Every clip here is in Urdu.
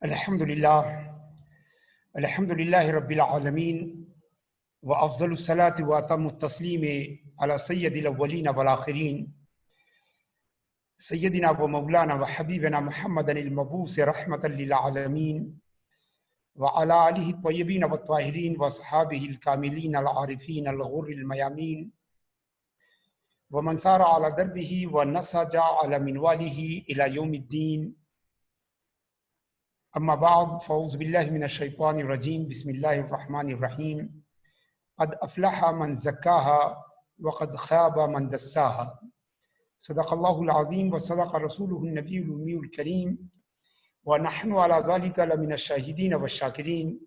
الحمد للہ رب العالمین وافضل الصلاۃ واتم التسلیم علی سید الاولین والآخرین سیدنا و مولانا و حبیبنا محمد المبعوث رحمۃ للعالمین وعلی آلہ الطیبین والطاہرین واصحابہ الکاملین العارفین الغر المیامین ومن سار علی دربہ ونسج علی منوالہ الی یوم الدین. اما بعد فاعوذ باللہ من الشیطان الرجیم بسم اللہ الرحمن الرحیم. قد افلح من زکاہا وقد خاب من دساہا. صدق اللہ العظیم وصدق رسولہ النبی الأمی الکریم ونحن علی ذلک لمن الشاہدین والشاکرین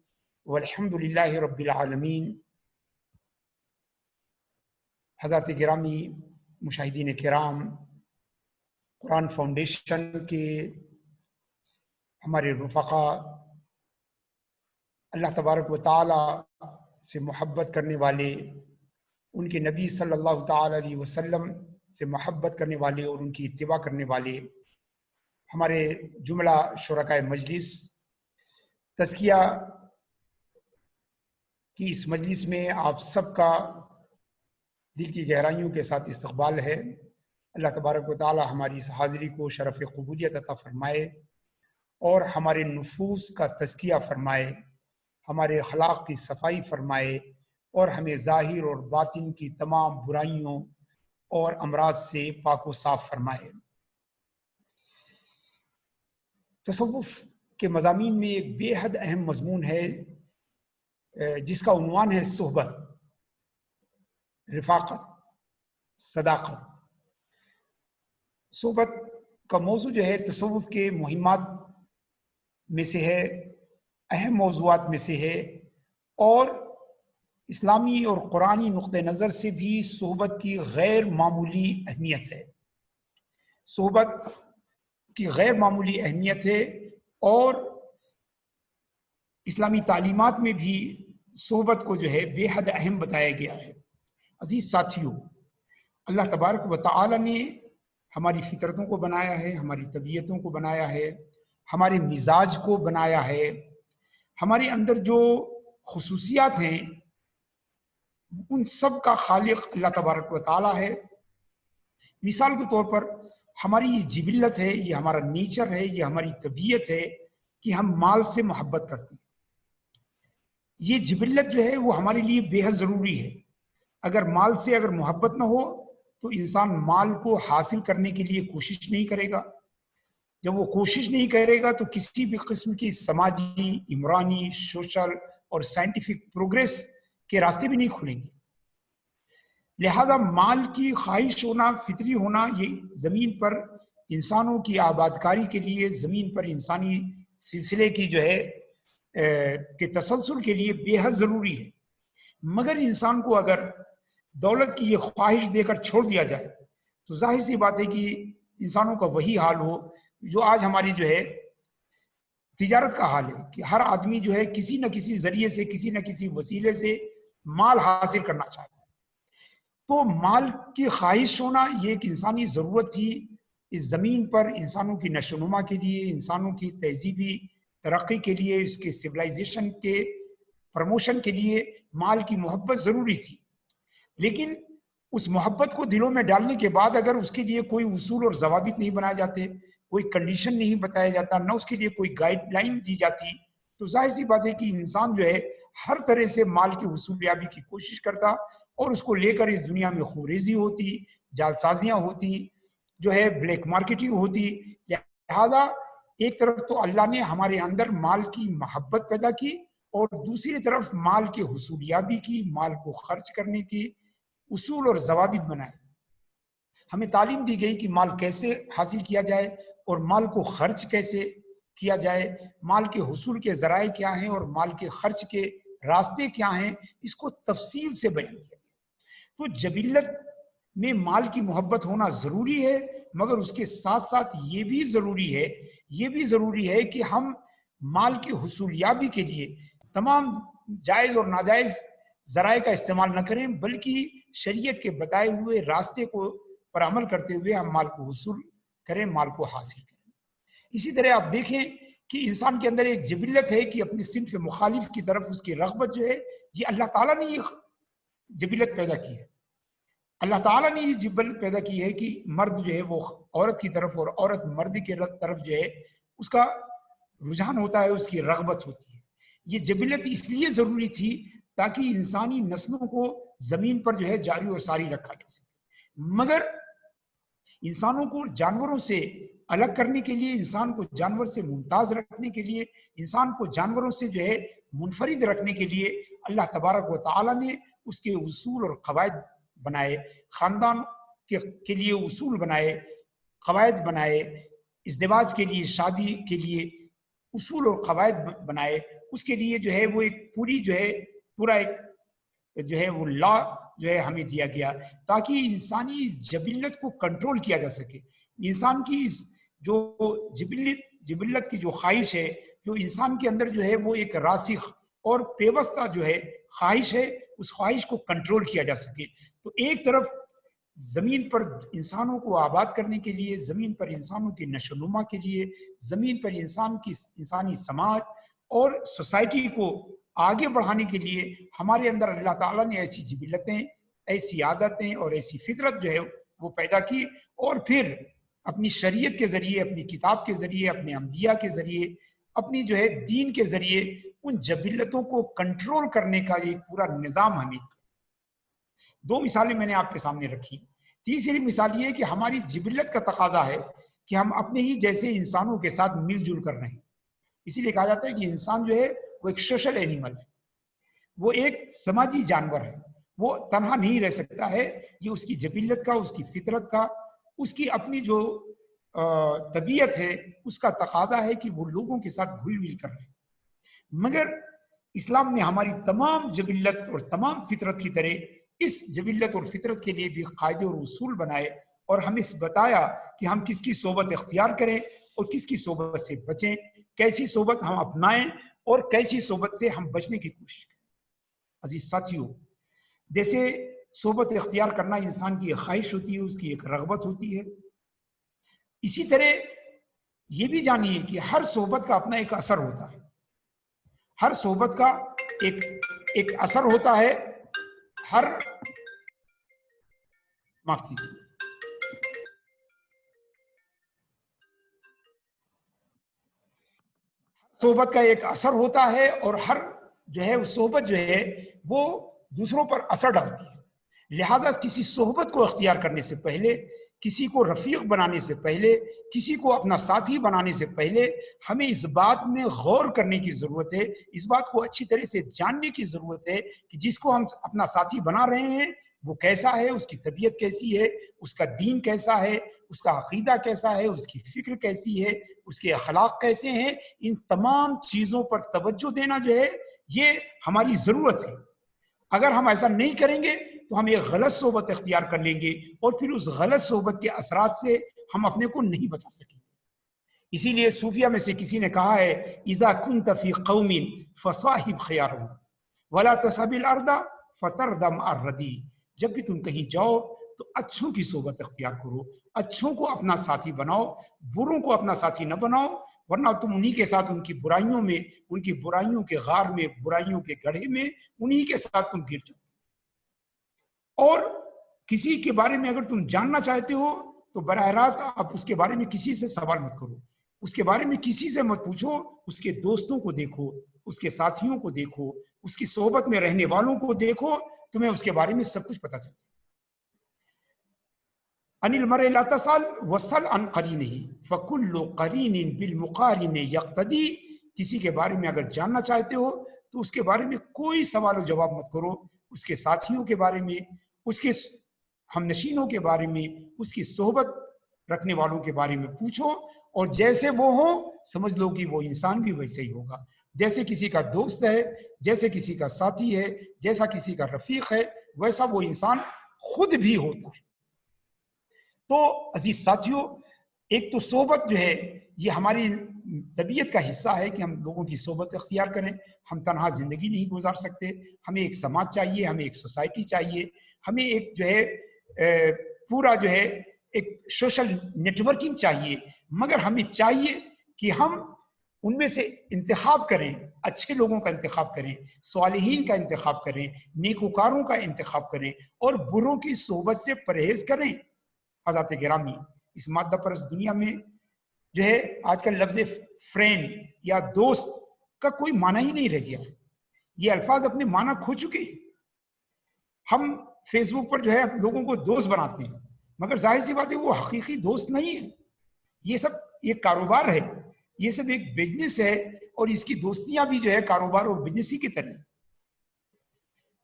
والحمد للہ رب العالمین. حضرات گرامی مشاہدین کرام، قرآن فاؤنڈیشن کے ہمارے رفقاء، اللہ تبارک و تعالی سے محبت کرنے والے، ان کے نبی صلی اللہ تعالی علیہ وسلم سے محبت کرنے والے اور ان کی اتباع کرنے والے ہمارے جملہ شرکائے مجلس، تزکیہ کی اس مجلس میں آپ سب کا دل کی گہرائیوں کے ساتھ استقبال ہے. اللہ تبارک و تعالی ہماری اس حاضری کو شرف قبولیت عطا فرمائے اور ہمارے نفوس کا تزکیہ فرمائے، ہمارے اخلاق کی صفائی فرمائے اور ہمیں ظاہر اور باطن کی تمام برائیوں اور امراض سے پاک و صاف فرمائے. تصوف کے مضامین میں ایک بے حد اہم مضمون ہے جس کا عنوان ہے صحبت، رفاقت، صداقت. صحبت کا موضوع جو ہے تصوف کے مہمات میں سے ہے، اہم موضوعات میں سے ہے، اور اسلامی اور قرآنی نقطہ نظر سے بھی صحبت کی غیر معمولی اہمیت ہے. صحبت کی غیر معمولی اہمیت ہے اور اسلامی تعلیمات میں بھی صحبت کو جو ہے بے حد اہم بتایا گیا ہے. عزیز ساتھیوں، اللہ تبارک و تعالی نے ہماری فطرتوں کو بنایا ہے، ہماری طبیعتوں کو بنایا ہے، ہمارے مزاج کو بنایا ہے. ہمارے اندر جو خصوصیات ہیں ان سب کا خالق اللہ تبارک و تعالی ہے. مثال کے طور پر ہماری یہ جبلت ہے، یہ ہمارا نیچر ہے، یہ ہماری طبیعت ہے کہ ہم مال سے محبت کرتے ہیں. یہ جبلت جو ہے وہ ہمارے لیے بے حد ضروری ہے. اگر مال سے اگر محبت نہ ہو تو انسان مال کو حاصل کرنے کے لیے کوشش نہیں کرے گا. جب وہ کوشش نہیں کرے گا تو کسی بھی قسم کی سماجی، عمرانی، سوشل اور سائنٹیفک پروگریس کے راستے بھی نہیں کھلیں گے. لہذا مال کی خواہش ہونا، فطری ہونا، یہ زمین پر انسانوں کی آباد کاری کے لیے، زمین پر انسانی سلسلے کی جو ہے کہ تسلسل کے لیے بے حد ضروری ہے. مگر انسان کو اگر دولت کی یہ خواہش دے کر چھوڑ دیا جائے تو ظاہر سی بات ہے کہ انسانوں کا وہی حال ہو جو آج ہماری جو ہے تجارت کا حال ہے، کہ ہر آدمی جو ہے کسی نہ کسی ذریعے سے، کسی نہ کسی وسیلے سے مال حاصل کرنا چاہتا ہے. تو مال کی خواہش ہونا یہ ایک انسانی ضرورت تھی. اس زمین پر انسانوں کی نشو و نما کے لیے، انسانوں کی تہذیبی ترقی کے لیے، اس کے سویلائزیشن کے پروموشن کے لیے مال کی محبت ضروری تھی. لیکن اس محبت کو دلوں میں ڈالنے کے بعد اگر اس کے لیے کوئی اصول اور ضوابط نہیں بنائے جاتے، کوئی کنڈیشن نہیں بتایا جاتا، نہ اس کے لیے کوئی گائیڈ لائن دی جاتی، تو ظاہر سی بات ہے کہ انسان جو ہے ہر طرح سے مال کی حصولیابی کی کوشش کرتا اور اس کو لے کر اس دنیا میں خوریزی ہوتی، جعل سازیاں ہوتی، جو ہے بلیک مارکیٹنگ ہوتی. لہذا ایک طرف تو اللہ نے ہمارے اندر مال کی محبت پیدا کی اور دوسری طرف مال کی حصولیابی کی، مال کو خرچ کرنے کی اصول اور ضوابط بنائے. ہمیں تعلیم دی گئی کہ مال کیسے حاصل کیا جائے اور مال کو خرچ کیسے کیا جائے، مال کے حصول کے ذرائع کیا ہیں اور مال کے خرچ کے راستے کیا ہیں، اس کو تفصیل سے بیان کیا گیا. تو جبلت میں مال کی محبت ہونا ضروری ہے، مگر اس کے ساتھ ساتھ یہ بھی ضروری ہے کہ ہم مال کی حصولیابی کے لیے تمام جائز اور ناجائز ذرائع کا استعمال نہ کریں، بلکہ شریعت کے بتائے ہوئے راستے کو پر عمل کرتے ہوئے ہم مال کو حصول کریں، مال کو حاصل کریں. اسی طرح آپ دیکھیں کہ انسان کے اندر ایک جبلت ہے کہ اپنے صنف مخالف کی طرف اس کی رغبت جو ہے، یہ اللہ تعالیٰ نے یہ جبلت پیدا کی ہے. اللہ تعالیٰ نے یہ جبلت پیدا کی ہے کہ مرد جو ہے وہ عورت کی طرف اور عورت مرد کی طرف جو ہے اس کا رجحان ہوتا ہے، اس کی رغبت ہوتی ہے. یہ جبلت اس لیے ضروری تھی تاکہ انسانی نسلوں کو زمین پر جو ہے جاری اور ساری رکھا جا سکے. مگر انسانوں کو جانوروں سے الگ کرنے کے لیے، انسان کو جانور سے ممتاز رکھنے کے لیے، انسان کو جانوروں سے جو ہے منفرد رکھنے کے لیے اللہ تبارک و تعالیٰ نے اس کے اصول اور قواعد بنائے. خاندان کے لیے اصول بنائے، قواعد بنائے، ازدواج کے لیے، شادی کے لیے اصول اور قواعد بنائے. اس کے لیے جو ہے وہ ایک پوری جو ہے پورا ایک جو ہے وہ لا جو ہے ہمیں دیا گیا تاکہ انسانی جبلت کو کنٹرول کیا جا سکے. انسان کی جو جبلت کی جو خواہش ہے، جو انسان کے اندر جو ہے وہ ایک راسخ اور پیوستہ جو ہے خواہش ہے، اس خواہش کو کنٹرول کیا جا سکے. تو ایک طرف زمین پر انسانوں کو آباد کرنے کے لیے، زمین پر انسانوں کی نشو و نما کے لیے، زمین پر انسانی سماج اور سوسائٹی کو آگے بڑھانے کے لیے ہمارے اندر اللہ تعالیٰ نے ایسی جبلتیں، ایسی عادتیں اور ایسی فطرت جو ہے وہ پیدا کی، اور پھر اپنی شریعت کے ذریعے، اپنی کتاب کے ذریعے، اپنے انبیاء کے ذریعے، اپنی جو ہے دین کے ذریعے ان جبلتوں کو کنٹرول کرنے کا ایک پورا نظام ہمیں. دو مثالیں میں نے آپ کے سامنے رکھی. تیسری مثال یہ ہے کہ ہماری جبلت کا تقاضا ہے کہ ہم اپنے ہی جیسے انسانوں کے ساتھ مل جل کر رہیں. اسی لیے کہا جاتا ہے کہ انسان جو ہے وہ ایک سوشل اینیمل ہے، وہ ایک سماجی جانور ہے، وہ تنہا نہیں رہ سکتا ہے. یہ اس کی جبلت کا، اس کی فطرت کا، اس کی اپنی جو طبیعت ہے اس کا تقاضا ہے کہ وہ لوگوں کے ساتھ گھل مل کر رہے. مگر اسلام نے ہماری تمام جبلت اور تمام فطرت کی طرح اس جبلت اور فطرت کے لیے بھی قاعدے اور اصول بنائے اور ہمیں بتایا کہ ہم کس کی صحبت اختیار کریں اور کس کی صحبت سے بچیں، کیسی صحبت ہم اپنائیں اور کیسی صحبت سے ہم بچنے کی کوشش کریں. عزیز ساتھیوں، جیسے صحبت اختیار کرنا انسان کی ایک خواہش ہوتی ہے، اس کی ایک رغبت ہوتی ہے، اسی طرح یہ بھی جانیے کہ ہر صحبت کا اپنا ایک اثر ہوتا ہے. ہر صحبت کا ایک اثر ہوتا ہے. معاف کیجیے، صحبت کا ایک اثر ہوتا ہے اور ہر جو ہے صحبت جو ہے وہ دوسروں پر اثر ڈالتی ہے. لہٰذا کسی صحبت کو اختیار کرنے سے پہلے، کسی کو رفیق بنانے سے پہلے، کسی کو اپنا ساتھی بنانے سے پہلے ہمیں اس بات میں غور کرنے کی ضرورت ہے، اس بات کو اچھی طرح سے جاننے کی ضرورت ہے کہ جس کو ہم اپنا ساتھی بنا رہے ہیں وہ کیسا ہے، اس کی طبیعت کیسی ہے، اس کا دین کیسا ہے، اس کا عقیدہ کیسا ہے، اس کی فکر کیسی ہے، اس کے اخلاق کیسے ہیں. ان تمام چیزوں پر توجہ دینا جو ہے یہ ہماری ضرورت ہے. اگر ہم ایسا نہیں کریں گے تو ہم ایک غلط صحبت اختیار کر لیں گے اور پھر اس غلط صحبت کے اثرات سے ہم اپنے کو نہیں بچا سکیں گے. اسی لیے صوفیہ میں سے کسی نے کہا ہے اذا كنت في قوم فصاحب خيارهم ولا تصحب الارض فتردم الردی. جب بھی تم کہیں جاؤ تو اچھوں کی صحبت اختیار کرو، اچھوں کو اپنا ساتھی بناؤ، بروں کو اپنا ساتھی نہ بناؤ، ورنہ تم انہی کے ساتھ ان کی برائیوں میں، ان کی برائیوں کے غار میں، برائیوں کے گڑھے میں انہی کے ساتھ تم گر جاؤ. اور کسی کے بارے میں اگر تم جاننا چاہتے ہو تو براہ راست آپ اس کے بارے میں کسی سے سوال مت کرو، اس کے بارے میں کسی سے مت پوچھو، اس کے دوستوں کو دیکھو، اس کے ساتھیوں کو دیکھو، اس کی صحبت میں رہنے والوں کو دیکھو، تمہیں اس کے بارے میں سب کچھ پتہ چلے. ان المرء لا تسأل واسأل عن قرینہ فکل قرین بالمقارن یقتدی. کسی کے بارے میں اگر جاننا چاہتے ہو تو اس کے بارے میں کوئی سوال و جواب مت کرو، اس کے ساتھیوں کے بارے میں، اس کے ہم نشینوں کے بارے میں، اس کی صحبت رکھنے والوں کے بارے میں پوچھو، اور جیسے وہ ہوں سمجھ لو کہ وہ انسان بھی ویسے ہی ہوگا. جیسے کسی کا دوست ہے، جیسے کسی کا ساتھی ہے، جیسا کسی کا رفیق ہے، ویسا وہ انسان خود بھی ہوتا ہے. تو عزیز ساتھیوں، ایک تو صحبت جو ہے یہ ہماری طبیعت کا حصہ ہے کہ ہم لوگوں کی صحبت اختیار کریں. ہم تنہا زندگی نہیں گزار سکتے، ہمیں ایک سماج چاہیے، ہمیں ایک سوسائٹی چاہیے، ہمیں ایک جو ہے پورا جو ہے ایک سوشل نیٹ ورکنگ چاہیے. مگر ہمیں چاہیے کہ ہم ان میں سے انتخاب کریں، اچھے لوگوں کا انتخاب کریں، صالحین کا انتخاب کریں، نیکوکاروں کا انتخاب کریں اور بروں کی صحبت سے پرہیز کریں۔ حضرات گرامی، اس مادہ پرست دنیا میں جو ہے آج کل لفظ فرینڈ یا دوست کا کوئی معنی ہی نہیں رہ گیا ہے، یہ الفاظ اپنے معنی کھو چکے ہیں۔ ہم فیس بک پر جو ہے لوگوں کو دوست بناتے ہیں، مگر ظاہر سی بات ہے وہ حقیقی دوست نہیں ہے، یہ سب ایک کاروبار ہے، یہ سب ایک بزنس ہے، اور اس کی دوستیاں بھی جو ہے کاروبار اور بزنس ہی کی طرح۔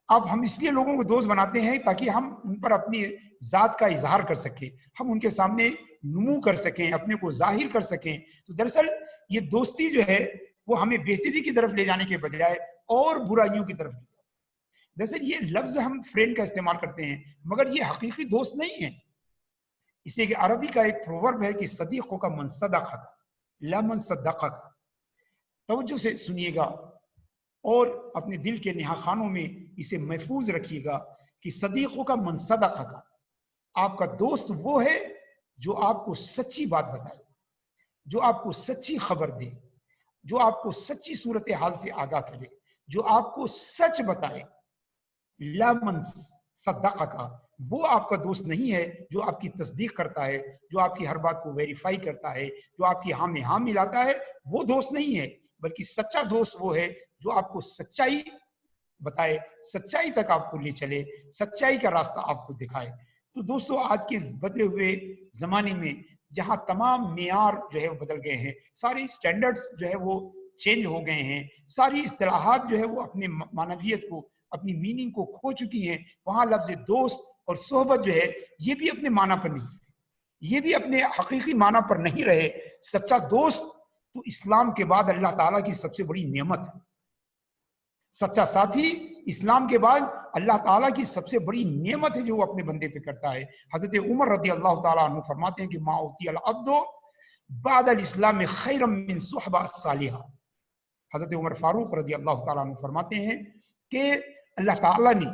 اب ہم اس لیے لوگوں کو دوست بناتے ہیں تاکہ ہم ان پر اپنی ذات کا اظہار کر سکیں، ہم ان کے سامنے نمو کر سکیں، اپنے کو ظاہر کر سکیں۔ تو دراصل یہ دوستی جو ہے وہ ہمیں بہتری کی طرف لے جانے کے بجائے اور برائیوں کی طرف لے جاتی ہے۔ دراصل یہ لفظ ہم فرینڈ کا استعمال کرتے ہیں، مگر یہ حقیقی دوست نہیں ہے۔ اس لیے کہ عربی کا ایک پروورب ہے کہ صدیقوں کا من صدقہ لا من صدقہ کا۔ توجہ سے سنیے گا اور اپنے دل کے نہا خانوں میں اسے محفوظ رکھیے گا کہ صدیقوں کا من صدقہ کا، آپ کا دوست وہ ہے جو آپ کو سچی بات بتائے، جو آپ کو سچی خبر دے، جو آپ کو سچی صورتحال سے آگاہ کرے، جو آپ کو سچ بتائے۔ لا من صدقہ کا، وہ آپ کا دوست نہیں ہے جو آپ کی تصدیق کرتا ہے، جو آپ کی ہر بات کو ویریفائی کرتا ہے، جو آپ کی ہاں میں ہاں ملاتا ہے، وہ دوست نہیں ہے۔ بلکہ سچا دوست وہ ہے جو آپ کو سچائی بتائے، سچائی تک آپ کو لے چلے، سچائی کا راستہ آپ کو دکھائے۔ تو دوستو، آج کے بدلے ہوئے زمانے میں جہاں تمام معیار جو ہے وہ بدل گئے ہیں، ساری سٹینڈرڈز جو ہے وہ چینج ہو گئے ہیں، ساری اصطلاحات جو ہے وہ اپنے معنویت کو، اپنی میننگ کو کھو چکی ہیں، وہاں لفظ دوست اور صحبت جو ہے یہ بھی اپنے معنی پر نہیں، یہ بھی اپنے حقیقی معنی پر نہیں رہے۔ سچا دوست تو اسلام کے بعد اللہ تعالیٰ کی سب سے بڑی نعمت ہے۔ سچا ساتھی اسلام کے بعد اللہ تعالیٰ کی سب سے بڑی نعمت ہے جو وہ اپنے بندے پہ کرتا ہے۔ حضرت عمر رضی اللہ تعالیٰ عنہ فرماتے ہیں کہ ما اوتی العبد بعد الاسلام خیرا من صحبہ الصالحہ۔ حضرت عمر فاروق رضی اللہ تعالیٰ عنہ فرماتے ہیں کہ اللہ تعالیٰ نے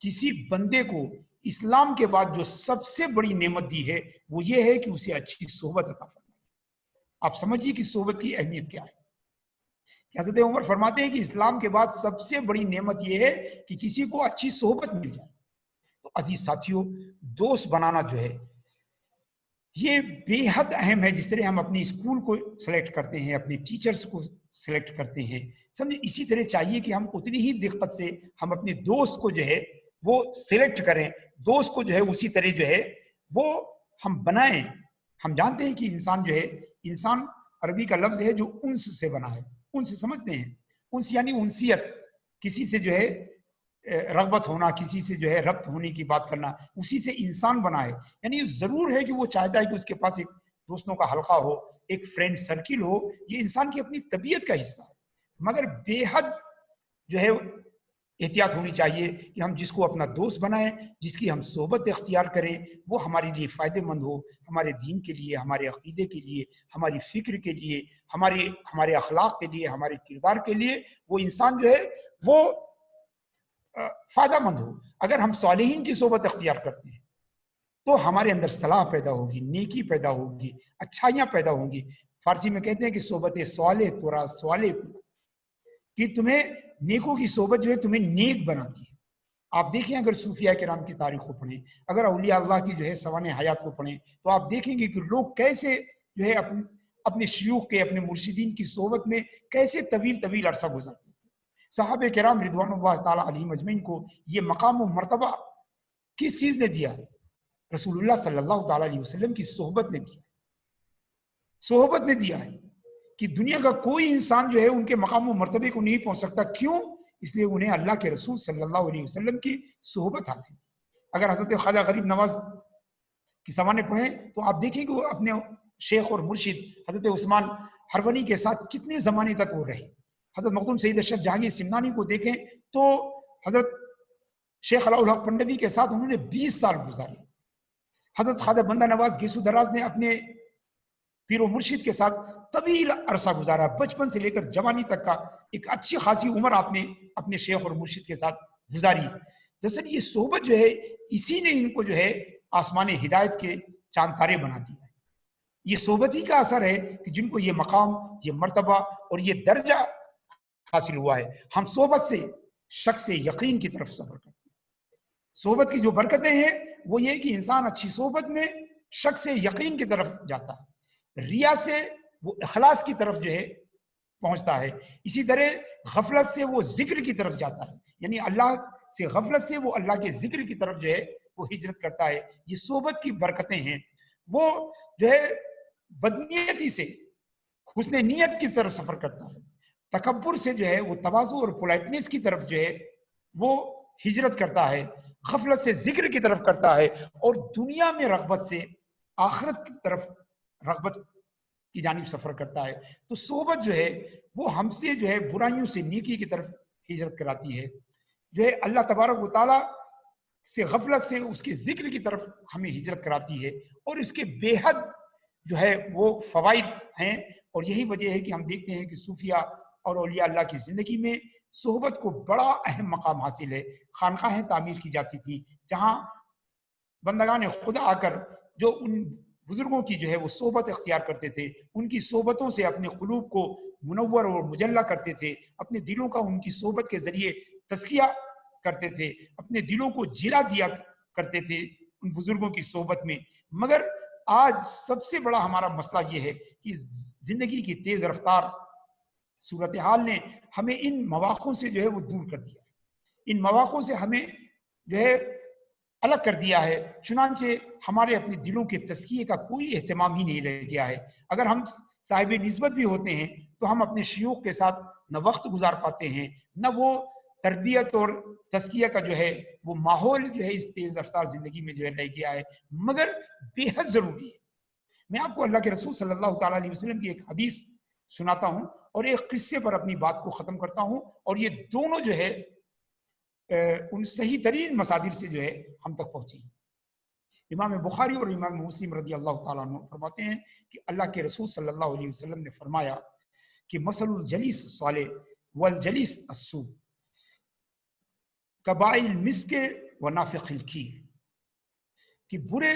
کسی بندے کو اسلام کے بعد جو سب سے بڑی نعمت دی ہے وہ یہ ہے کہ اسے اچھی صحبت عطا فرمائی۔ آپ سمجھیے کہ صحبت کی اہمیت کیا ہے۔ حضرت عمر فرماتے ہیں کہ اسلام کے بعد سب سے بڑی نعمت یہ ہے کہ کسی کو اچھی صحبت مل جائے۔ تو عزیز ساتھیوں، دوست بنانا جو ہے یہ بے حد اہم ہے۔ جس طرح ہم اپنی اسکول کو سلیکٹ کرتے ہیں، اپنے ٹیچرز کو سلیکٹ کرتے ہیں، سمجھے اسی طرح چاہیے کہ ہم اتنی ہی دقت سے ہم اپنے دوست کو جو ہے وہ سلیکٹ کریں، دوست کو جو ہے اسی طرح جو ہے وہ ہم بنائیں۔ ہم جانتے ہیں کہ انسان جو ہے، انسان عربی کا لفظ ہے جو انس سے بنا ہے۔ انس سمجھتے ہیں؟ انس یعنی انسیت، کسی سے جو ہے رغبت ہونا، کسی سے جو ہے ربط ہونے کی بات کرنا، اسی سے انسان بنا ہے۔ یعنی ضرور ہے کہ وہ چاہتا ہے کہ اس کے پاس ایک دوستوں کا حلقہ ہو، ایک فرینڈ سرکل ہو، یہ انسان کی اپنی طبیعت کا حصہ ہے۔ مگر بے حد جو ہے احتیاط ہونی چاہیے کہ ہم جس کو اپنا دوست بنائیں، جس کی ہم صحبت اختیار کریں، وہ ہمارے لیے فائدہ مند ہو، ہمارے دین کے لیے، ہمارے عقیدے کے لیے، ہماری فکر کے لیے، ہمارے اخلاق کے لیے، ہمارے کردار کے لیے وہ انسان جو ہے وہ فائدہ مند ہو۔ اگر ہم صالحین کی صحبت اختیار کرتے ہیں تو ہمارے اندر صلاح پیدا ہوگی، نیکی پیدا ہوگی، اچھائیاں پیدا ہوں گی۔ فارسی میں کہتے ہیں کہ صحبت صالح تورا صالح، کہ تمہیں نیکوں کی صحبت جو ہے تمہیں نیک بناتی ہے۔ آپ دیکھیں، اگر صوفیاء کرام کی تاریخ کو پڑھیں، اگر اولیاء اللہ کی جو ہے سوانح حیات کو پڑھیں، تو آپ دیکھیں گے کہ لوگ کیسے جو ہے اپنے شیوخ کے، اپنے مرشدین کی صحبت میں کیسے طویل طویل عرصہ گزارتے تھے۔ صحابہ کرام رضوان اللہ تعالیٰ علیہم اجمعین کو یہ مقام و مرتبہ کس چیز نے دیا؟ رسول اللہ صلی اللہ تعالیٰ علیہ وسلم کی صحبت نے دیا، صحبت نے دیا ہے کہ دنیا کا کوئی انسان جو ہے ان کے مقام و مرتبے کو نہیں پہنچ سکتا۔ کیوں؟ اس لیے انہیں اللہ کے رسول صلی اللہ علیہ وسلم کی صحبت حاصل۔ اگر حضرت خواجہ غریب نواز کی سوانے پڑھیں تو آپ دیکھیں کہ وہ اپنے شیخ اور مرشد حضرت عثمان ہرونی کے ساتھ کتنے زمانے تک وہ رہے۔ حضرت مخدوم سید اشرف جہانگیر سمنانی کو دیکھیں تو حضرت شیخ علاء الحق پنڈوی کے ساتھ انہوں نے 20 سال گزارے۔ حضرت خواجہ بندہ نواز گیسو دراز نے اپنے پیر و مرشد کے ساتھ طویل عرصہ گزارا، بچپن سے لے کر جوانی تک کا ایک اچھی خاصی عمر آپ نے اپنے شیخ اور مرشد کے ساتھ گزاری۔ دراصل یہ صحبت جو ہے اسی نے ان کو جو ہے آسمان ہدایت کے چاند تارے بنا دیا ہے۔ یہ صحبت ہی کا اثر ہے کہ جن کو یہ مقام، یہ مرتبہ اور یہ درجہ حاصل ہوا ہے۔ ہم صحبت سے شک سے یقین کی طرف سفر کرتے ہیں۔ صحبت کی جو برکتیں ہیں وہ یہ کہ انسان اچھی صحبت میں شک سے یقین کی طرف جاتا ہے، ریا سے وہ اخلاص کی طرف جو ہے پہنچتا ہے، اسی طرح غفلت سے وہ ذکر کی طرف جاتا ہے، یعنی اللہ سے غفلت سے وہ اللہ کے ذکر کی طرف جو ہے وہ ہجرت کرتا ہے۔ یہ صحبت کی برکتیں ہیں۔ وہ جو ہے بدنیتی سے حسن نیت کی طرف سفر کرتا ہے، تکبر سے جو ہے وہ تواضع اور پولائٹنس کی طرف جو ہے وہ ہجرت کرتا ہے، غفلت سے ذکر کی طرف کرتا ہے، اور دنیا میں رغبت سے آخرت کی طرف رغبت کی جانب سفر کرتا ہے۔ تو صحبت جو ہے وہ ہم سے جو ہے برائیوں سے نیکی کی طرف ہجرت کراتی ہے، جو ہے اللہ تبارک و تعالیٰ سے غفلت سے اس کے ذکر کی طرف ہمیں ہجرت کراتی ہے، اور اس کے بے حد جو ہے وہ فوائد ہیں۔ اور یہی وجہ ہے کہ ہم دیکھتے ہیں کہ صوفیہ اور اولیاء اللہ کی زندگی میں صحبت کو بڑا اہم مقام حاصل ہے۔ خانقاہیں تعمیر کی جاتی تھی جہاں بندگان خدا آ کر جو ان بزرگوں کی جو ہے وہ صحبت اختیار کرتے تھے، ان کی صحبتوں سے اپنے قلوب کو منور اور مجلہ کرتے تھے، اپنے دلوں کا ان کی صحبت کے ذریعے تزکیہ کرتے تھے، اپنے دلوں کو جلا دیا کرتے تھے ان بزرگوں کی صحبت میں۔ مگر آج سب سے بڑا ہمارا مسئلہ یہ ہے کہ زندگی کی تیز رفتار صورتحال نے ہمیں ان مواقعوں سے جو ہے وہ دور کر دیا، ان مواقعوں سے ہمیں جو ہے الگ کر دیا ہے، چنانچہ ہمارے اپنے دلوں کے تزکیے کا کوئی اہتمام ہی نہیں رہ گیا ہے۔ اگر ہم صاحب نسبت بھی ہوتے ہیں تو ہم اپنے شیوخ کے ساتھ نہ وقت گزار پاتے ہیں، نہ وہ تربیت اور تزکیہ کا جو ہے وہ ماحول جو ہے اس تیز رفتار زندگی میں جو ہے رہ گیا ہے، مگر بے حد ضروری ہے۔ میں آپ کو اللہ کے رسول صلی اللہ تعالیٰ علیہ وسلم کی ایک حدیث سناتا ہوں اور ایک قصے پر اپنی بات کو ختم کرتا ہوں، اور یہ دونوں جو ہے ان صحیح ترین مصادر سے جو ہے ہم تک پہنچی۔ امام بخاری اور امام مسلم رضی اللہ تعالیٰ عنہ فرماتے ہیں کہ اللہ کے رسول صلی اللہ علیہ وسلم نے فرمایا کہ مثل الجلیس الصالح والجلیس السوء کبائع المسک ونافخ الکیر، کہ برے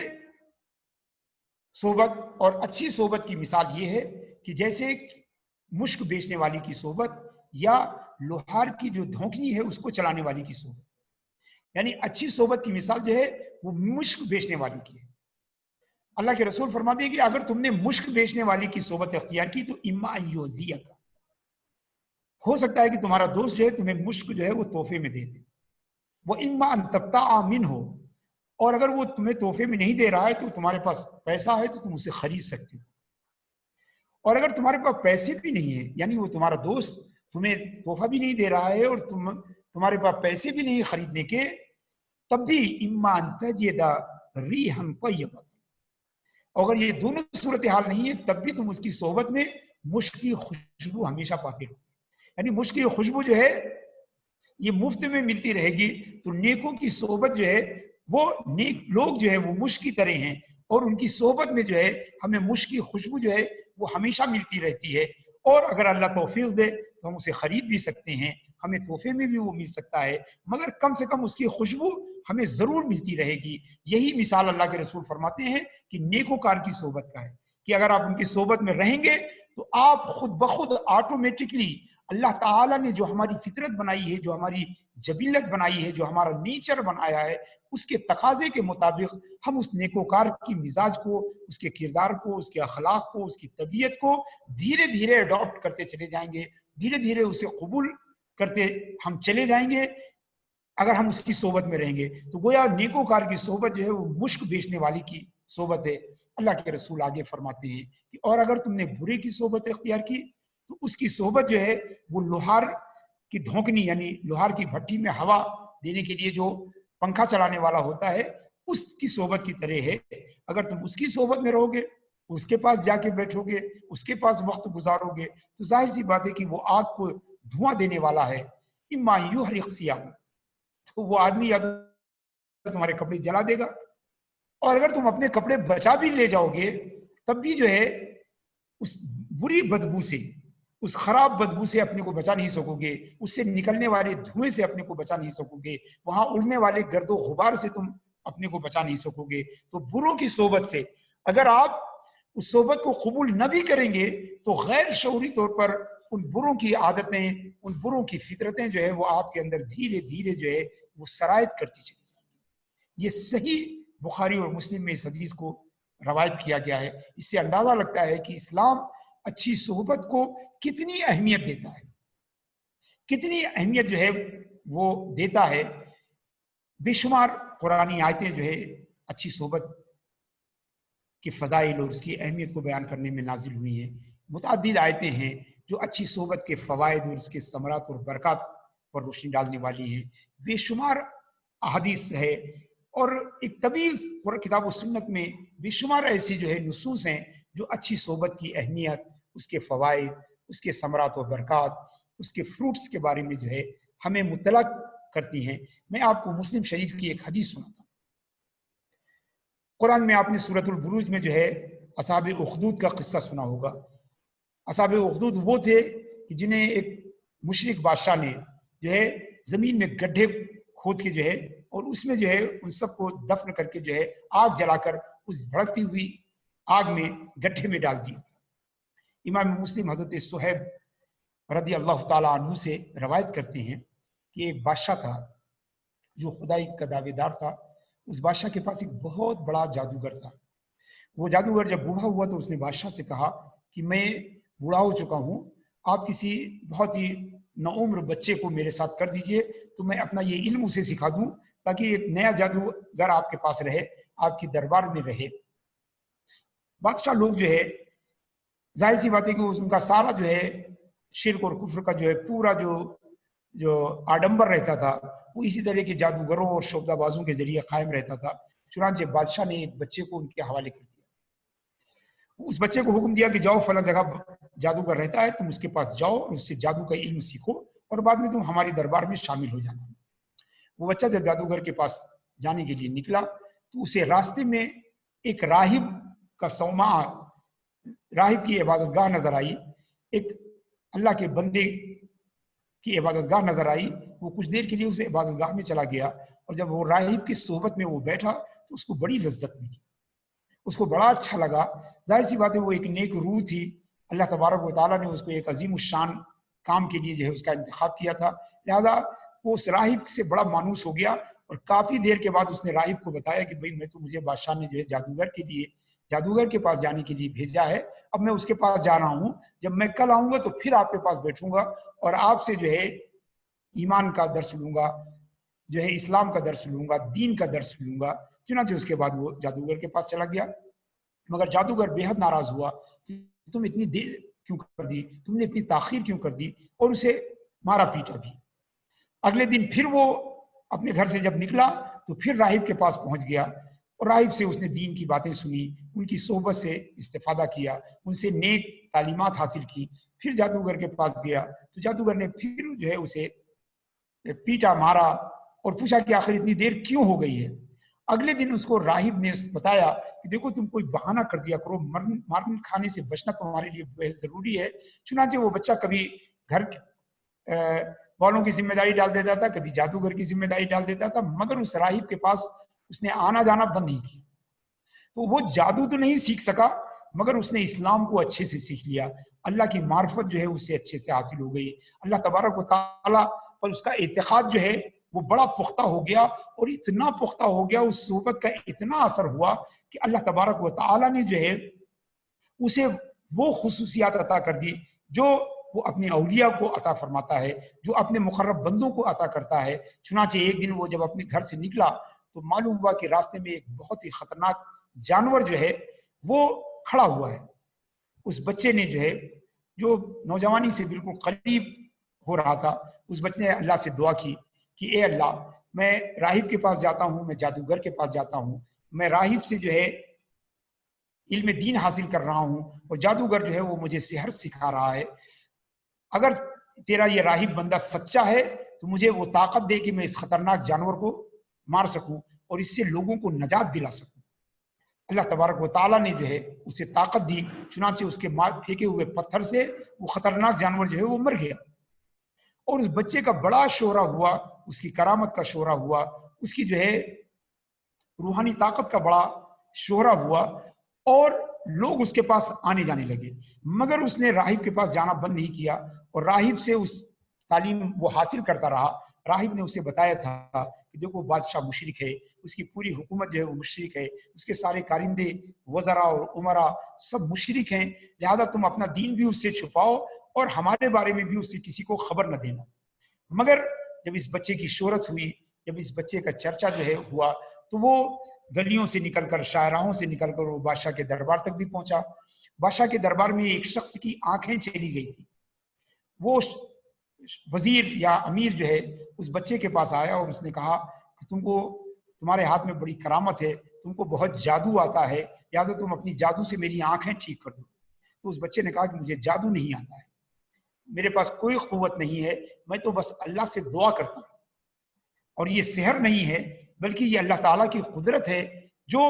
صحبت اور اچھی صحبت کی مثال یہ ہے کہ جیسے مشک بیچنے والی کی صحبت یا لوہار کی جو دھونکنی ہے اس کو چلانے والی کی صحبت، یعنی اچھی صحبت کی مثال جو ہے وہ مشک بیچنے والی کی ہے۔ اللہ کے رسول فرماتے ہیں کہ اگر تم نے مشک بیچنے والی کی صحبت اختیار کی تو اما ان یؤذیک، ہو سکتا ہے کہ تمہارا دوست جو ہے تمہیں مشک جو ہے وہ تحفے میں دے دے، وہ اما ان تبتاع منہ، اور اگر وہ تمہیں تحفے میں نہیں دے رہا ہے تو تمہارے پاس پیسہ ہے تو تم اسے خرید سکتے ہو، اور اگر تمہارے پاس پیسے بھی نہیں ہے، یعنی وہ تمہارا دوست تمہیں تحفہ بھی نہیں دے رہا ہے اور تمہارے پاس پیسے بھی نہیں خریدنے کے، تب بھی اما ان تجد ریحا طیبا، اگر یہ دونوں صورتحال نہیں ہے تب بھی تم اس کی صحبت میں مشک کی خوشبو ہمیشہ پاتے ہو، یعنی مشک کی خوشبو جو ہے یہ مفت میں ملتی رہے گی۔ تو نیکوں کی صحبت جو ہے وہ نیک لوگ جو ہے وہ مشک کی طرح ہیں، اور ان کی صحبت میں جو ہے ہمیں مشک کی خوشبو جو ہے وہ ہمیشہ ملتی رہتی ہے، اور اگر اللہ توفیق دے تو ہم اسے خرید بھی سکتے ہیں، ہمیں تحفے میں بھی وہ مل سکتا ہے، مگر کم سے کم اس کی خوشبو ہمیں ضرور ملتی رہے گی۔ یہی مثال اللہ کے رسول فرماتے ہیں کہ نیکوکار کی صحبت کا ہے، کہ اگر آپ ان کی صحبت میں رہیں گے تو آپ خود بخود آٹومیٹکلی اللہ تعالیٰ نے جو ہماری فطرت بنائی ہے، جو ہماری جبلت بنائی ہے، جو ہمارا نیچر بنایا ہے، اس کے تقاضے کے مطابق ہم اس نیکوکار کی مزاج کو، اس کے کردار کو، اس کے اخلاق کو، اس کی طبیعت کو دھیرے دھیرے اڈاپٹ کرتے چلے جائیں گے، دھیرے دھیرے اسے قبول کرتے ہم چلے جائیں گے اگر ہم اس کی صحبت میں رہیں گے۔ تو گویا نیکوکار کی صحبت جو ہے وہ مشک بیچنے والی کی صحبت ہے۔ اللہ کے رسول آگے فرماتے ہیں کہ اور اگر تم نے برے کی صحبت اختیار کی تو اس کی صحبت جو ہے وہ لوہار کی دھونکنی، یعنی لوہار کی بھٹی میں ہوا دینے کے لیے جو پنکھا چلانے والا ہوتا ہے اس کی صحبت کی طرح ہے۔ اگر تم اس کی صحبت میں رہو گے، اس کے پاس جا کے بیٹھو گے، اس کے پاس وقت گزارو گے، تو ظاہر سی بات ہے کہ وہ آگ کو دھواں دینے والا ہے۔ اما یحرق ثیابک، تو وہ آدمی یا تو تمہارے کپڑے جلا دے گا، اور اگر تم اپنے کپڑے بچا بھی لے جاؤ گے تب بھی جو ہے اس بری بدبو سے، اس خراب بدبو سے اپنے کو بچا نہیں سکو گے، اس سے نکلنے والے دھوئیں سے اپنے کو بچا نہیں سکو گے، وہاں اڑنے والے گرد و غبار سے تم اپنے کو بچا نہیں سکو گے۔ تو بروں کی صحبت سے اگر آپ اس صحبت کو قبول نہ بھی کریں گے تو غیر شعوری طور پر ان بروں کی عادتیں، ان بروں کی فطرتیں جو ہے وہ آپ کے اندر دھیرے دھیرے جو ہے وہ سرایت کرتی چلی جائیں گی۔ یہ صحیح بخاری اور مسلم میں اس حدیث کو روایت کیا گیا ہے۔ اس سے اندازہ لگتا ہے کہ اسلام اچھی صحبت کو کتنی اہمیت دیتا ہے، کتنی اہمیت جو ہے وہ دیتا ہے۔ بے شمار قرآنی آیتیں جو ہے اچھی صحبت کے فضائل اور اس کی اہمیت کو بیان کرنے میں نازل ہوئی ہیں۔ متعدد آیتیں ہیں جو اچھی صحبت کے فوائد اور اس کے ثمرات اور برکات پر روشنی ڈالنے والی ہیں۔ بے شمار احادیث ہے اور ایک طویل کتاب و سنت میں بے شمار ایسی جو ہے نصوص ہیں جو اچھی صحبت کی اہمیت، اس کے فوائد، اس کے ثمرات و برکات، اس کے فروٹس کے بارے میں جو ہے ہمیں مطلع کرتی ہیں۔ میں آپ کو مسلم شریف کی ایک حدیث سناتا ہوں۔ قرآن میں آپ نے سورۃ البروج میں جو ہے اصحاب اخدود کا قصہ سنا ہوگا۔ اصحاب اخدود وہ تھے کہ جنہیں ایک مشرک بادشاہ نے جو ہے زمین میں گڈھے کھود کے جو ہے اور اس میں جو ہے ان سب کو دفن کر کے جو ہے آگ جلا کر اس بھڑکتی ہوئی آگ میں گڈھے میں ڈال دیا تھا۔ امام مسلم حضرت صہیب رضی اللہ تعالیٰ عنہ سے روایت کرتے ہیں کہ ایک بادشاہ تھا جو خدائی کا دعوے دار تھا۔ اس بادشاہ کے پاس ایک بہت بڑا جادوگر تھا۔ وہ جادوگر جب بوڑھا ہوا تو اس نے بادشاہ سے کہا کہ میں بوڑھا ہو چکا ہوں، آپ کسی بہت ہی نوعمر بچے کو میرے ساتھ کر دیجئے تو میں اپنا یہ علم اسے سکھا دوں تاکہ ایک نیا جادوگر آپ کے پاس رہے، آپ کی دربار میں رہے۔ بادشاہ لوگ جو ہے ظاہر سی بات ہے کہ ان کا سارا جو ہے شرک اور کفر کا جو ہے پورا جو آڈمبر رہتا تھا وہ اسی طرح کے جادوگروں اور شعبدہ بازوں کے ذریعے قائم رہتا تھا۔ چنانچہ بادشاہ نے ایک بچے کو ان کے حوالے کر دیا۔ اس بچے کو حکم دیا کہ جاؤ فلاں جگہ جادوگر رہتا ہے، تم اس کے پاس جاؤ اور اس سے جادو کا علم سیکھو اور بعد میں تم ہماری دربار میں شامل ہو جانا۔ وہ بچہ جب جادوگر کے پاس جانے کے لیے نکلا تو اسے راستے میں ایک راہب کا صومعہ، راہب کی عبادت گاہ نظر آئی، ایک اللہ کے بندے کی عبادت گاہ نظر آئی۔ وہ کچھ دیر کے لیے اس عبادت گاہ میں چلا گیا اور جب وہ راہب کی صحبت میں وہ بیٹھا تو اس کو بڑی لذت ملی، اس کو بڑا اچھا لگا۔ ظاہر سی بات ہے وہ ایک نیک روح تھی، اللہ تبارک و تعالیٰ نے اس کو ایک عظیم الشان کام کے لیے جو ہے اس کا انتخاب کیا تھا، لہذا وہ اس راہب سے بڑا مانوس ہو گیا اور کافی دیر کے بعد اس نے راہب کو بتایا کہ بھئی میں تو مجھے بادشاہ نے جو ہے جادوگر کے پاس جانے کے لیے بھیجا ہے، اب میں اس کے پاس جا رہا ہوں، جب میں کل آؤں گا تو پھر آپ کے پاس بیٹھوں گا اور آپ سے جو ہے ایمان کا درس لوں گا، جو ہے اسلام کا درس لوں گا، دین کا درس لوں گا۔ چنانچہ اس کے بعد وہ جادوگر کے پاس چلا گیا، مگر جادوگر بے حد ناراض ہوا، تم اتنی دیر کیوں کر دی، تم نے اتنی تاخیر کیوں کر دی، اور اسے مارا پیٹا بھی۔ اگلے دن پھر وہ اپنے گھر سے جب نکلا تو پھر راہب کے پاس پہنچ گیا اور راہب سے اس نے دین کی باتیں سنی، ان کی صحبت سے استفادہ کیا، ان سے نیک تعلیمات حاصل کی۔ پھر جادوگر کے پاس گیا تو جادوگر نے پھر جو ہے اسے پیٹا، مارا اور پوچھا کہ آخر اتنی دیر کیوں ہو گئی ہے۔ اگلے دن اس کو راہب نے بتایا کہ دیکھو تم کوئی بہانہ کر دیا کرو، مارن کھانے سے بچنا تمہارے لیے بہت ضروری ہے۔ چنانچہ وہ بچہ کبھی گھر والوں کی ذمہ داری ڈال دیتا تھا، کبھی جادوگر کی ذمہ داری ڈال دیتا تھا، مگر اس راہب کے پاس اس نے آنا جانا بند نہیں کیا۔ تو وہ جادو تو نہیں سیکھ سکا مگر اس نے اسلام کو اچھے سے سیکھ لیا، اللہ کی معرفت جو ہے اس سے اچھے سے حاصل ہو گئی، اللہ تبارک و تعالیٰ پر اس کا اعتقاد جو ہے وہ بڑا پختہ ہو گیا، اور اتنا پختہ ہو گیا، اس صحبت کا اتنا اثر ہوا کہ اللہ تبارک و تعالیٰ نے جو ہے اسے وہ خصوصیات عطا کر دی جو وہ اپنے اولیاء کو عطا فرماتا ہے، جو اپنے مقرب بندوں کو عطا کرتا ہے۔ چنانچہ ایک دن وہ جب اپنے گھر سے نکلا تو معلوم ہوا کہ راستے میں ایک بہت ہی خطرناک جانور جو ہے وہ کھڑا ہوا ہے۔ اس بچے نے جو ہے جو نوجوانی سے بالکل قریب ہو رہا تھا، اس بچے نے اللہ سے دعا کی کہ اے اللہ، میں راہب کے پاس جاتا ہوں، میں جادوگر کے پاس جاتا ہوں، میں راہب سے جو ہے علم دین حاصل کر رہا ہوں اور جادوگر جو ہے وہ مجھے سحر سکھا رہا ہے، اگر تیرا یہ راہب بندہ سچا ہے تو مجھے وہ طاقت دے کہ میں اس خطرناک جانور کو مار سکوں اور اس سے لوگوں کو نجات دلا سکوں۔ اللہ تبارک و تعالیٰ نے جو ہے اسے طاقت دی، چنانچہ اس کے پھینکے ہوئے پتھر سے وہ خطرناک جانور جو ہے وہ مر گیا، اور اس بچے کا بڑا شہرہ ہوا، اس کی کرامت کا شہرہ ہوا، اس کی جو ہے روحانی طاقت کا بڑا شہرہ ہوا، اور لوگ اس کے پاس آنے جانے لگے، مگر اس نے راہب کے پاس جانا بند نہیں کیا اور راہب سے اس تعلیم وہ حاصل کرتا رہا۔ راہب نے اسے بتایا تھا کہ دیکھو بادشاہ مشرک ہے، اس کی پوری حکومت جو ہے وہ مشرک ہے، اس کے سارے کارندے وزراء اور عمراء سب مشرک ہیں، لہذا تم اپنا دین بھی اس سے چھپاؤ اور ہمارے بارے میں بھی اس سے کسی کو خبر نہ دینا۔ مگر جب اس بچے کی شہرت ہوئی، جب اس بچے کا چرچا جو ہے ہوا، تو وہ گلیوں سے نکل کر، شاہراہوں سے نکل کر وہ بادشاہ کے دربار تک بھی پہنچا۔ بادشاہ کے دربار میں ایک شخص کی آنکھیں چلی گئی تھی۔ وہ وزیر یا امیر جو ہے اس بچے کے پاس آیا اور اس نے کہا کہ تمہارے ہاتھ میں بڑی کرامت ہے، تم کو بہت جادو آتا ہے، لہٰذا تم اپنی جادو سے میری آنکھیں ٹھیک کر دو۔ تو اس بچے نے کہا کہ مجھے جادو نہیں آتا ہے، میرے پاس کوئی قوت نہیں ہے، میں تو بس اللہ سے دعا کرتا ہوں، اور یہ سحر نہیں ہے بلکہ یہ اللہ تعالیٰ کی قدرت ہے، جو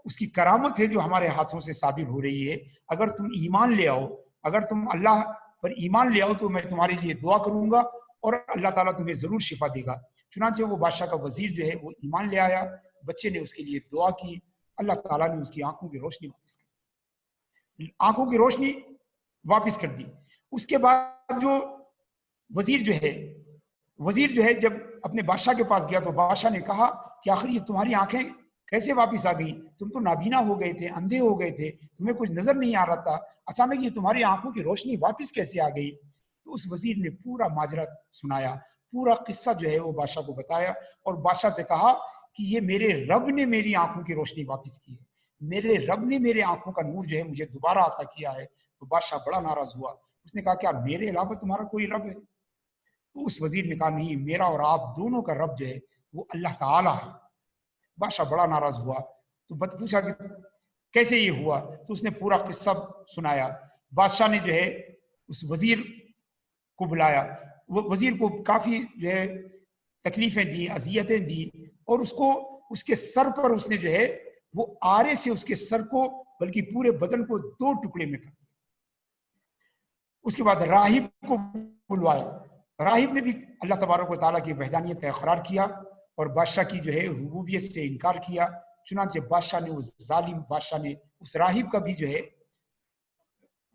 اس کی کرامت ہے جو ہمارے ہاتھوں سے صادر ہو رہی ہے۔ اگر تم ایمان لے آؤ، اگر تم اللہ پر ایمان لے آؤ تو میں تمہارے لیے دعا کروں گا اور اللہ تعالیٰ تمہیں ضرور شفا دے گا۔ چنانچہ وہ بادشاہ کا وزیر جو ہے وہ ایمان لے آیا، بچے نے اس کے لیے دعا کی، اللہ تعالیٰ نے اس کی آنکھوں کی روشنی واپس کر دی، آنکھوں کی روشنی واپس کر دی۔ اس کے بعد جو وزیر جو ہے جب اپنے بادشاہ کے پاس گیا تو بادشاہ نے کہا کہ آخر یہ تمہاری آنکھیں کیسے واپس آ گئی؟ تم تو نابینا ہو گئے تھے، اندھے ہو گئے تھے، تمہیں کچھ نظر نہیں آ رہا تھا، اچانک یہ تمہاری آنکھوں کی روشنی واپس کیسے آ گئی؟ تو اس وزیر نے پورا ماجرا سنایا، پورا قصہ جو ہے وہ بادشاہ کو بتایا، اور بادشاہ سے کہا کہ یہ میرے رب نے میری آنکھوں کی روشنی واپس کی ہے، میرے رب نے میرے آنکھوں کا نور جو ہے مجھے دوبارہ عطا کیا ہے۔ تو بادشاہ بڑا ناراض ہوا، اس نے کہا کیا میرے علاوہ تمہارا کوئی رب ہے؟ تو اس وزیر نے کہا نہیں، میرا اور آپ دونوں کا رب جو ہے وہ اللہ تعالیٰ ہے۔ بادشاہ بڑا ناراض ہوا، تو پوچھا کہ کیسے یہ ہوا؟ تو اس نے پورا قصہ سنایا۔ بادشاہ نے جو ہے اس وزیر کو بلایا، وہ وزیر کو کافی جو ہے تکلیفیں دی، اذیتیں دی، اور اس کے سر پر اس نے جو ہے وہ آرے سے اس کے سر کو بلکہ پورے بدن کو 2 ٹکڑے میں کر دیا۔ اس کے بعد راہب کو بلوایا، راہب نے بھی اللہ تبارک و تعالیٰ کی وحدانیت کا اقرار کیا اور بادشاہ کی جو ہے ربوبیت سے انکار کیا۔ چنانچہ بادشاہ نے اس ظالم بادشاہ نے اس راہب کا بھی جو ہے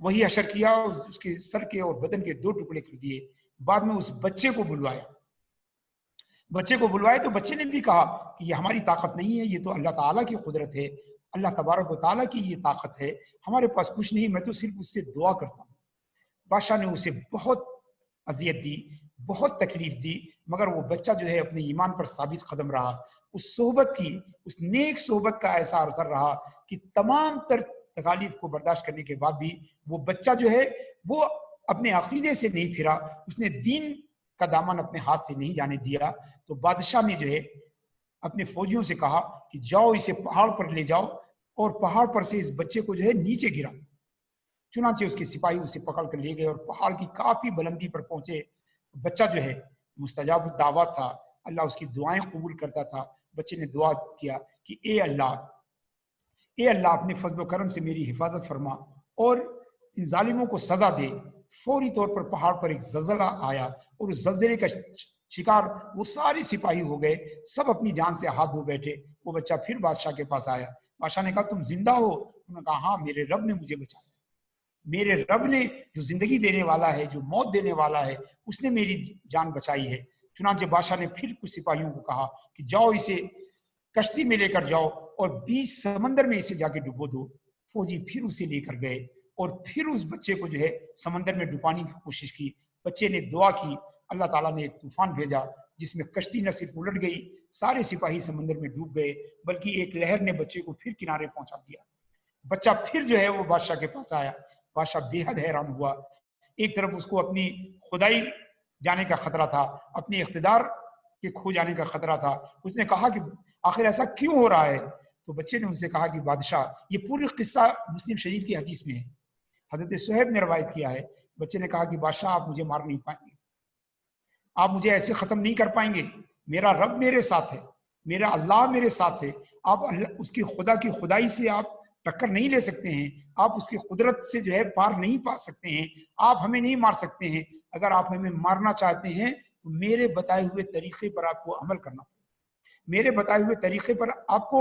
وہی حشر کیا، اور اس کے سر کے اور بدن کے 2 ٹکڑے کر دیے۔ بعد میں اس بچے کو بلوایا تو بچے نے بھی کہا کہ یہ ہماری طاقت نہیں ہے، یہ تو اللہ تعالیٰ کی قدرت ہے، اللہ تبارک و تعالیٰ کی یہ طاقت ہے، ہمارے پاس کچھ نہیں، میں تو صرف اس سے دعا کرتا ہوں۔ بادشاہ نے اسے بہت اذیت دی، بہت تکلیف دی، مگر وہ بچہ جو ہے اپنے ایمان پر ثابت قدم رہا۔ اس نیک صحبت کا ایسا اثر رہا کہ تمام تر تکالیف کو برداشت کرنے کے بعد بھی وہ بچہ جو ہے وہ اپنے عقیدے سے نہیں پھرا، اس نے دین کا دامن اپنے ہاتھ سے نہیں جانے دیا۔ تو بادشاہ نے جو ہے اپنے فوجیوں سے کہا کہ جاؤ اسے پہاڑ پر لے جاؤ اور پہاڑ پر سے اس بچے کو جو ہے نیچے گرا۔ چنانچہ اس کے سپاہی اسے پکڑ کر لے گئے اور پہاڑ کی کافی بلندی پر پہنچے۔ بچہ جو ہے مستجاب الدعوات تھا، اللہ اس کی دعائیں قبول کرتا تھا۔ بچے نے دعا کیا کہ اے اللہ اپنے فضل و کرم سے میری حفاظت فرما اور ان ظالموں کو سزا دے۔ فوری طور پر پہاڑ پر ایک زلزلہ آیا اور اس زلزلے کا شکار وہ سارے سپاہی ہو گئے، سب اپنی جان سے ہاتھ دھو بیٹھے۔ وہ بچہ پھر بادشاہ کے پاس آیا، بادشاہ نے کہا تم زندہ ہو؟ انہوں نے کہا ہاں، میرے رب نے مجھے بچایا، میرے رب نے جو زندگی دینے والا ہے، جو موت دینے والا ہے، اس نے میری جان بچائی ہے۔ چنانچہ بادشاہ نے پھر کچھ سپاہیوں کو کہا کہ جاؤ اسے کشتی میں لے کر جاؤ اور 20 سمندر میں اسے جا کے ڈبو دو۔ فوجی پھر اسے لے کر گئے اور پھر اس بچے کو جو ہے سمندر میں ڈبانے کی کوشش کی۔ بچے نے دعا کی، اللہ تعالیٰ نے ایک طوفان بھیجا جس میں کشتی نہ صرف الٹ گئی، سارے سپاہی سمندر میں ڈوب گئے، بلکہ ایک لہر نے بچے کو پھر کنارے پہنچا دیا۔ بچہ پھر جو ہے وہ بادشاہ کے پاس آیا، بادشاہ بے حد حیران ہوا۔ ایک طرف اس کو اپنی خدائی جانے کا خطرہ تھا، اپنے اقتدار کے کھو جانے کا خطرہ تھا۔ اس نے کہا کہ آخر ایسا کیوں ہو رہا ہے؟ تو بچے نے ان سے کہا کہ بادشاہ، یہ پوری قصہ مسلم شریف کی حدیث میں ہے، حضرت صہیب نے روایت کیا ہے۔ بچے نے کہا کہ بادشاہ آپ مجھے مار نہیں پائیں گے، آپ مجھے ایسے ختم نہیں کر پائیں گے، میرا رب میرے ساتھ ہے، میرا اللہ میرے ساتھ ہے، آپ اس کی خدا کی خدائی سے آپ ٹکر نہیں لے سکتے ہیں، آپ اس کی قدرت سے جو ہے پار نہیں پا سکتے ہیں، آپ ہمیں نہیں مار سکتے ہیں۔ اگر آپ ہمیں مارنا چاہتے ہیں تو میرے بتائے ہوئے طریقے پر آپ کو عمل کرنا پڑے، میرے بتائے ہوئے طریقے پر آپ کو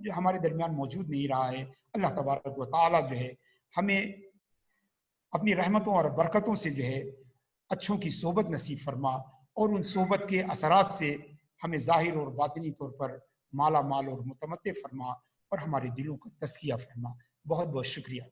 جو ہمارے درمیان موجود نہیں رہا ہے، اللہ تبارک و تعالیٰ جو ہے ہمیں اپنی رحمتوں اور برکتوں سے جو ہے اچھوں کی صحبت نصیب فرما، اور ان صحبت کے اثرات سے ہمیں ظاہر اور باطنی طور پر مالا مال اور متمتع فرما، اور ہمارے دلوں کا تزکیہ فرما۔ بہت بہت شکریہ۔